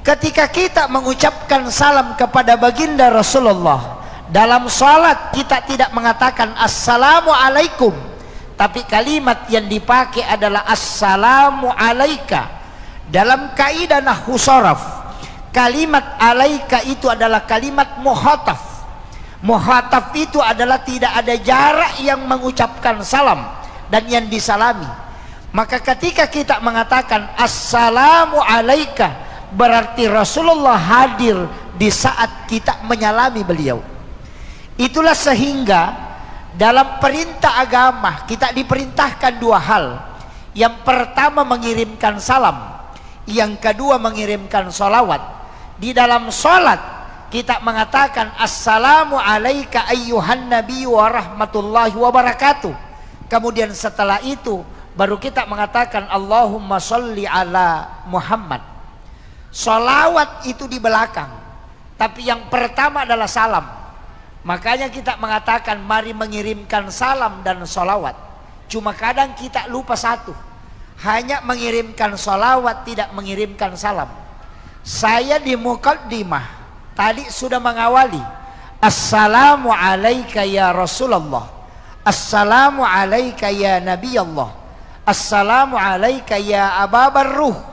Ketika kita mengucapkan salam kepada baginda Rasulullah, dalam salat kita tidak mengatakan assalamualaikum, tapi kalimat yang dipakai adalah assalamu alaika. Dalam kaidah nahwu sharaf, kalimat alaika itu adalah kalimat muhataf. Muhataf itu adalah tidak ada jarak yang mengucapkan salam dan yang disalami. Maka ketika kita mengatakan assalamu alaika, berarti Rasulullah hadir di saat kita menyalami beliau. Itulah sehingga dalam perintah agama kita diperintahkan dua hal. Yang pertama mengirimkan salam, yang kedua mengirimkan sholawat. Di dalam sholat kita mengatakan assalamu alaika ayyuhan nabi wa rahmatullahi wa barakatuh. Kemudian setelah itu baru kita mengatakan Allahumma sholli ala Muhammad. Sholawat itu di belakang, tapi yang pertama adalah salam. Makanya kita mengatakan mari mengirimkan salam dan sholawat. Cuma kadang kita lupa satu, hanya mengirimkan sholawat, tidak mengirimkan salam. Saya di muqaddimah tadi sudah mengawali assalamu alaika ya Rasulullah, assalamu alaika ya Nabi Allah, assalamu alaika ya Aba Barruh.